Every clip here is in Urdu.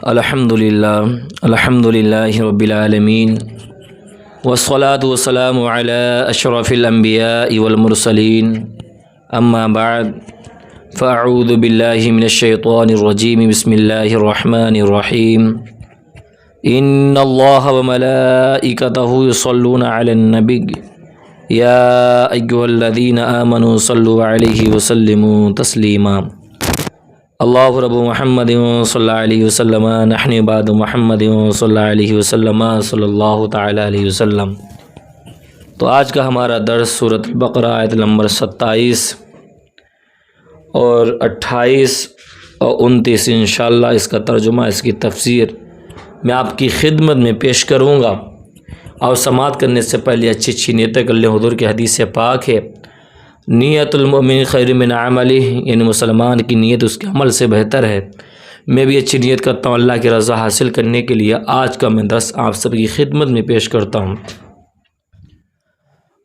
الحمد للہ رب العالمین والصلاة والسلام علی اشرف الانبیاء والمرسلین اما بعد فاعوذ باللہ من الشیطان الرجیم بسم اللہ الرحمن الرحیم ان اللہ وملائکتہ یصلون علی النبی یا ایھا الذین آمنوا صلوا علیہ وسلموا تسلیما اللہ رب محمد صلی اللہ علیہ وسلم نحن عباد محمد صلی اللہ علیہ وسلم صلی اللہ تعالی علیہ وسلم۔ تو آج کا ہمارا درس سورۃ البقرہ آیت نمبر 27 اور 28 اور 29 انشاءاللہ اس کا ترجمہ، اس کی تفسیر میں آپ کی خدمت میں پیش کروں گا۔ اور سماعت کرنے سے پہلے اچھی اچھی نیتیں کر لیں۔ حضور کی حدیث پاک ہے، نیت المؤمن خیر من عملہ، یعنی مسلمان کی نیت اس کے عمل سے بہتر ہے۔ میں بھی اچھی نیت کرتا ہوں اللہ کی رضا حاصل کرنے کے لیے آج کا میں درس آپ سب کی خدمت میں پیش کرتا ہوں۔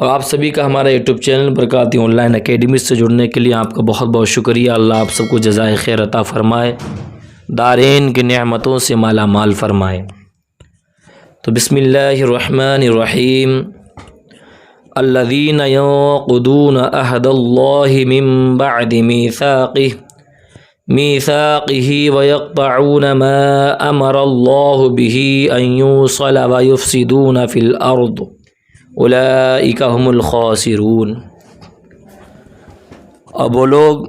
اور آپ سبھی کا ہمارا YouTube channel Barkati online academy سے جڑنے کے لیے آپ کا بہت بہت شکریہ۔ اللہ آپ سب کو جزائے خیر عطا فرمائے، دارین کی نعمتوں سے مالا مال فرمائے۔ تو بسم اللہ الرحمن الرحیم۔ الذين ينقضون عهد الله من بعد ميثاقه ويقطعون ما أمر الله به أن يوصل ويفسدون في الأرض أولئك هم الخاسرون۔ اب وہ لوگ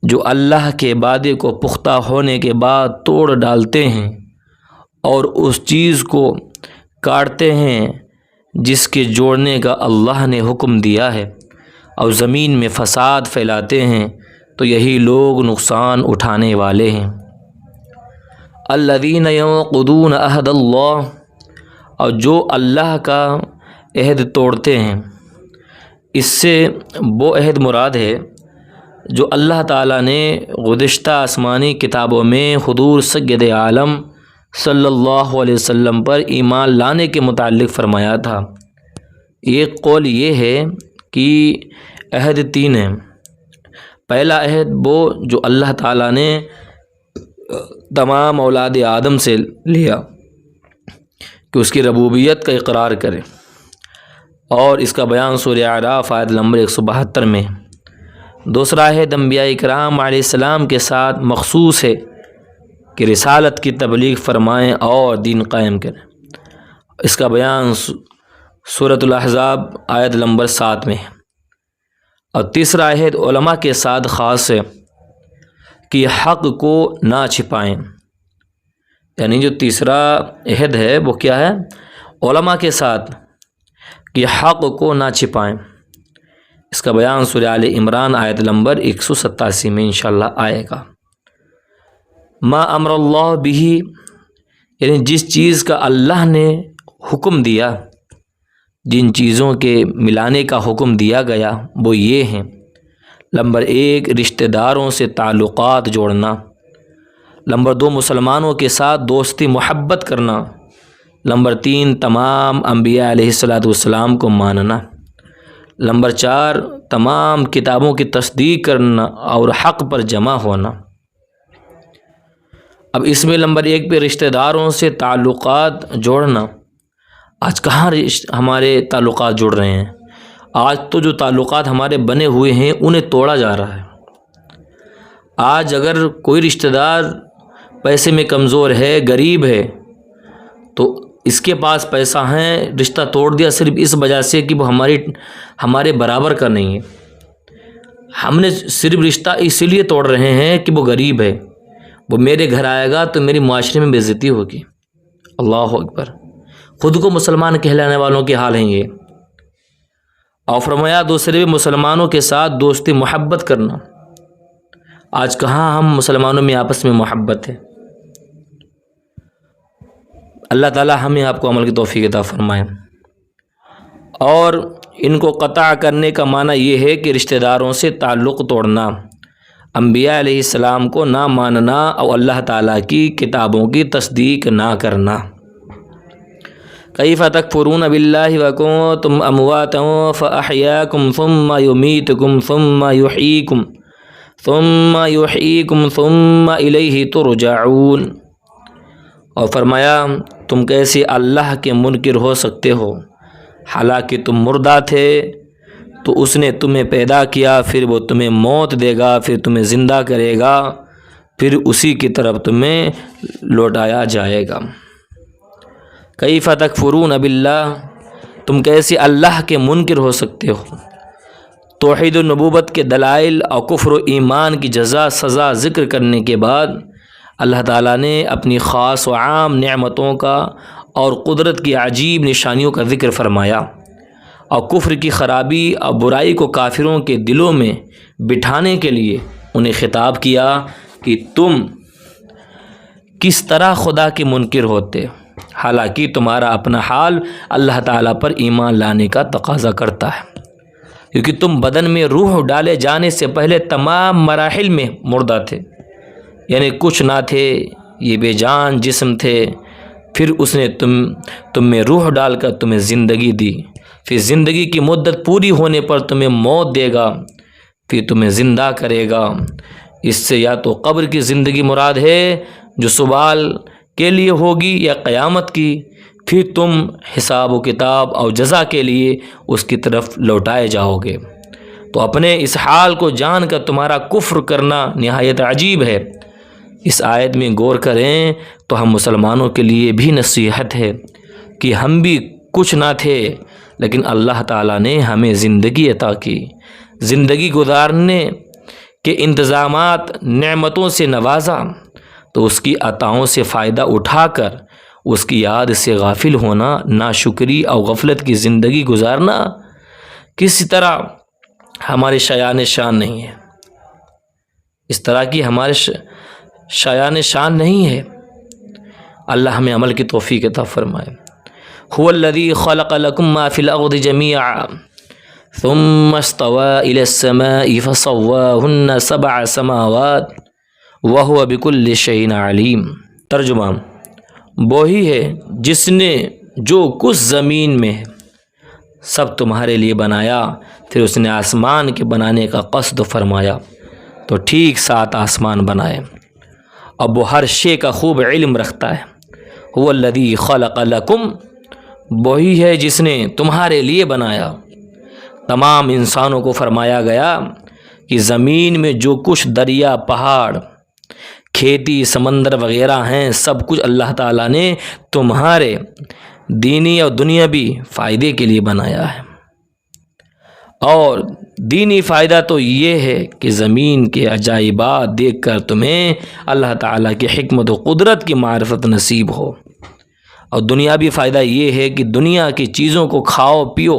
جو اللہ کے وعدے کو پختہ ہونے کے بعد توڑ ڈالتے ہیں اور اس چیز کو کاٹتے ہیں جس کے جوڑنے کا اللہ نے حکم دیا ہے، اور زمین میں فساد پھیلاتے ہیں، تو یہی لوگ نقصان اٹھانے والے ہیں۔ الذین ینقضون عہد اللہ، اور جو اللہ کا عہد توڑتے ہیں، اس سے وہ عہد مراد ہے جو اللہ تعالیٰ نے گزشتہ آسمانی کتابوں میں حضور سید عالم صلی اللہ علیہ وسلم پر ایمان لانے کے متعلق فرمایا تھا۔ ایک قول یہ ہے کہ عہد 3 ہیں۔ پہلا عہد وہ جو اللہ تعالیٰ نے تمام اولاد آدم سے لیا کہ اس کی ربوبیت کا اقرار کرے، اور اس کا بیان سورہ اعراف آیت نمبر 172 میں۔ دوسرا عہد انبیاء کرام علیہ السلام کے ساتھ مخصوص ہے کہ رسالت کی تبلیغ فرمائیں اور دین قائم کریں، اس کا بیان سورۃ الاحزاب آیت نمبر 7 میں۔ اور تیسرا عہد علماء کے ساتھ خاص ہے کہ حق کو نہ چھپائیں، یعنی جو تیسرا عہد ہے وہ کیا ہے؟ علماء کے ساتھ، کہ حق کو نہ چھپائیں۔ اس کا بیان سورہ آل عمران آیت نمبر 187 میں انشاءاللہ آئے گا۔ ما امر اللہ بہ، یعنی جس چیز کا اللہ نے حکم دیا، جن چیزوں کے ملانے کا حکم دیا گیا وہ یہ ہیں۔ نمبر 1 رشتہ داروں سے تعلقات جوڑنا۔ نمبر 2 مسلمانوں کے ساتھ دوستی محبت کرنا۔ نمبر 3 تمام انبیاء علیہ السلام کو ماننا۔ نمبر 4 تمام کتابوں کی تصدیق کرنا اور حق پر جمع ہونا۔ اب اس میں نمبر 1 پہ رشتہ داروں سے تعلقات جوڑنا۔ آج کہاں ہمارے تعلقات جڑ رہے ہیں؟ آج تو جو تعلقات ہمارے بنے ہوئے ہیں انہیں توڑا جا رہا ہے۔ آج اگر کوئی رشتہ دار پیسے میں کمزور ہے، غریب ہے، تو اس کے پاس پیسہ ہے، رشتہ توڑ دیا صرف اس وجہ سے کہ وہ ہمارے برابر کا نہیں ہے۔ ہم نے صرف رشتہ اسی لیے توڑ رہے ہیں کہ وہ غریب ہے، وہ میرے گھر آئے گا تو میری معاشرے میں بے عزتی ہوگی۔ اللہ اکبر! خود کو مسلمان کہلانے والوں کے حال ہیں یہ۔ اور فرمایا دوسرے مسلمانوں کے ساتھ دوستی محبت کرنا۔ آج کہاں ہم مسلمانوں میں آپس میں محبت ہے؟ اللہ تعالی ہمیں آپ کو عمل کی توفیق عطا فرمائے۔ اور ان کو قطع کرنے کا معنی یہ ہے کہ رشتہ داروں سے تعلق توڑنا، انبیاء علیہ السلام کو نہ ماننا اور اللہ تعالیٰ کی کتابوں کی تصدیق نہ کرنا۔ کیف تکفرون باللہ وکنتم امواتا فاحیاکم ثم یمیتکم ثم یحییکم ثم الیہ ترجعون۔ اور فرمایا تم کیسے اللہ کے منکر ہو سکتے ہو، حالانکہ تم مردہ تھے تو اس نے تمہیں پیدا کیا، پھر وہ تمہیں موت دے گا، پھر تمہیں زندہ کرے گا، پھر اسی کی طرف تمہیں لوٹایا جائے گا۔ کیف تکفرون باللہ، تم کیسے اللہ کے منکر ہو سکتے ہو۔ توحید و نبوت کے دلائل اور کفر و ایمان کی جزا سزا ذکر کرنے کے بعد اللہ تعالیٰ نے اپنی خاص و عام نعمتوں کا اور قدرت کی عجیب نشانیوں کا ذکر فرمایا، اور کفر کی خرابی اور برائی کو کافروں کے دلوں میں بٹھانے کے لیے انہیں خطاب کیا کہ تم کس طرح خدا کے منکر ہوتے، حالانکہ تمہارا اپنا حال اللہ تعالیٰ پر ایمان لانے کا تقاضا کرتا ہے، کیونکہ تم بدن میں روح ڈالے جانے سے پہلے تمام مراحل میں مردہ تھے، یعنی کچھ نہ تھے، یہ بے جان جسم تھے، پھر اس نے تم میں روح ڈال کر تمہیں زندگی دی، پھر زندگی کی مدت پوری ہونے پر تمہیں موت دے گا، پھر تمہیں زندہ کرے گا۔ اس سے یا تو قبر کی زندگی مراد ہے جو سوال کے لیے ہوگی، یا قیامت کی، پھر تم حساب و کتاب اور جزا کے لیے اس کی طرف لوٹائے جاؤ گے۔ تو اپنے اس حال کو جان کر تمہارا کفر کرنا نہایت عجیب ہے۔ اس آیت میں غور کریں تو ہم مسلمانوں کے لیے بھی نصیحت ہے کہ ہم بھی کچھ نہ تھے، لیکن اللہ تعالیٰ نے ہمیں زندگی عطا کی، زندگی گزارنے کے انتظامات نعمتوں سے نوازا، تو اس کی عطاؤں سے فائدہ اٹھا کر اس کی یاد سے غافل ہونا، ناشکری اور غفلت کی زندگی گزارنا کسی طرح ہمارے شایان شان نہیں ہے، اس طرح کی ہمارے شایان شان نہیں ہے۔ اللہ ہمیں عمل کی توفیق عطا فرمائے۔ هو الذی خلق لکم ما فی الارض جمیعا ثم استوى الى السماء فسواهن 7 سماوات وهو بكل شيء علیم۔ ترجمہ، وہی ہے جس نے جو کچھ زمین میں ہے سب تمہارے لیے بنایا، پھر اس نے آسمان کے بنانے کا قصد فرمایا تو ٹھیک 7 آسمان بنائے، اب وہ ہر شے کا خوب علم رکھتا ہے۔ هو الذی خلق لکم، وہی ہے جس نے تمہارے لیے بنایا۔ تمام انسانوں کو فرمایا گیا کہ زمین میں جو کچھ دریا، پہاڑ، کھیتی، سمندر وغیرہ ہیں، سب کچھ اللہ تعالیٰ نے تمہارے دینی اور دنیاوی فائدے کے لیے بنایا ہے۔ اور دینی فائدہ تو یہ ہے کہ زمین کے عجائبات دیکھ کر تمہیں اللہ تعالیٰ کی حکمت و قدرت کی معرفت نصیب ہو، اور دنیاوی فائدہ یہ ہے کہ دنیا کی چیزوں کو کھاؤ پیو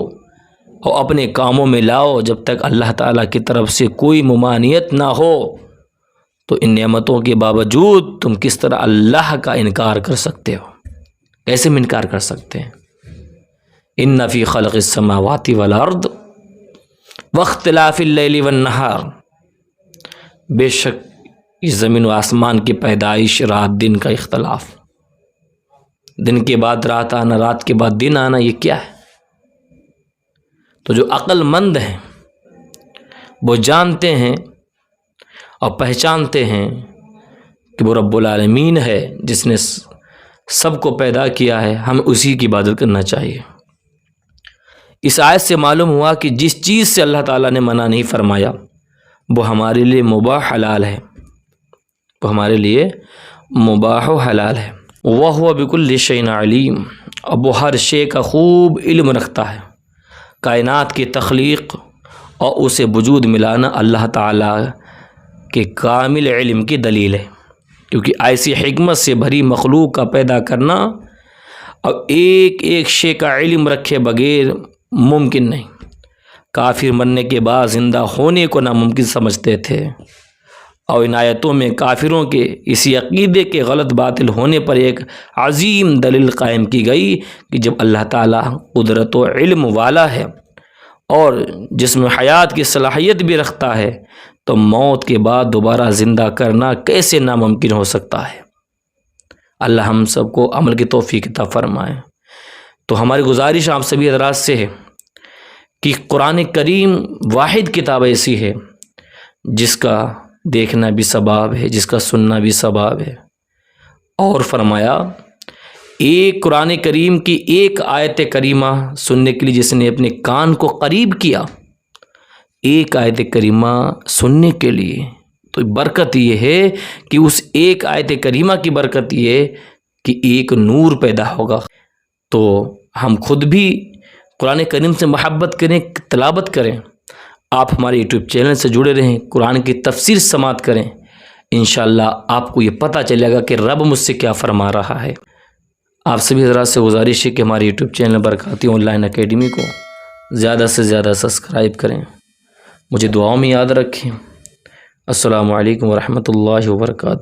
اور اپنے کاموں میں لاؤ، جب تک اللہ تعالیٰ کی طرف سے کوئی ممانعت نہ ہو۔ تو ان نعمتوں کے باوجود تم کس طرح اللہ کا انکار کر سکتے ہو؟ کیسے ہم انکار کر سکتے ہیں؟ ان فی خلق السماوات والارض واختلاف اللیل والنہار، بے شک اس زمین و آسمان کی پیدائش، رات دن کا اختلاف، دن کے بعد رات آنا، رات کے بعد دن آنا، یہ کیا ہے؟ تو جو عقل مند ہیں وہ جانتے ہیں اور پہچانتے ہیں کہ وہ رب العالمین ہے جس نے سب کو پیدا کیا ہے، ہم اسی کی عبادت کرنا چاہیے۔ اس آیت سے معلوم ہوا کہ جس چیز سے اللہ تعالیٰ نے منع نہیں فرمایا وہ ہمارے لیے مباح حلال ہے، وہ ہمارے لیے مباح و حلال ہے۔ وَهُوَ بِكُلِّ شَيْءٍ عَلِيمٌ، اب وہ ہر شے کا خوب علم رکھتا ہے۔ کائنات کی تخلیق اور اسے وجود ملانا اللہ تعالیٰ کے کامل علم کی دلیل ہے، کیونکہ ایسی حکمت سے بھری مخلوق کا پیدا کرنا اور ایک ایک شے کا علم رکھے بغیر ممکن نہیں۔ کافر مرنے کے بعد زندہ ہونے کو ناممکن سمجھتے تھے، اور ان آیتوں میں کافروں کے اسی عقیدے کے غلط باطل ہونے پر ایک عظیم دلیل قائم کی گئی کہ جب اللہ تعالیٰ قدرت و علم والا ہے اور جسم حیات کی صلاحیت بھی رکھتا ہے، تو موت کے بعد دوبارہ زندہ کرنا کیسے ناممکن ہو سکتا ہے؟ اللہ ہم سب کو عمل کی توفیق عطا فرمائے۔ تو ہماری گزارش آپ سبھی حضرات سے ہے کہ قرآن کریم واحد کتاب ایسی ہے جس کا دیکھنا بھی ثواب ہے، جس کا سننا بھی ثواب ہے، اور فرمایا ایک قرآن کریم کی ایک آیت کریمہ سننے کے لیے جس نے اپنے کان کو قریب کیا، ایک آیت کریمہ سننے کے لیے، تو برکت یہ ہے کہ اس ایک آیت کریمہ کی برکت یہ کہ ایک نور پیدا ہوگا۔ تو ہم خود بھی قرآن کریم سے محبت کریں، تلاوت کریں، آپ ہمارے یوٹیوب چینل سے جڑے رہیں، قرآن کی تفسیر سماعت کریں، انشاءاللہ آپ کو یہ پتہ چلے گا کہ رب مجھ سے کیا فرما رہا ہے۔ آپ سبھی حضرات سے گزارش ہے کہ ہمارے YouTube channel Barkati online academy کو زیادہ سے زیادہ سبسکرائب کریں، مجھے دعاؤں میں یاد رکھیں۔ السلام علیکم ورحمۃ اللہ وبرکاتہ۔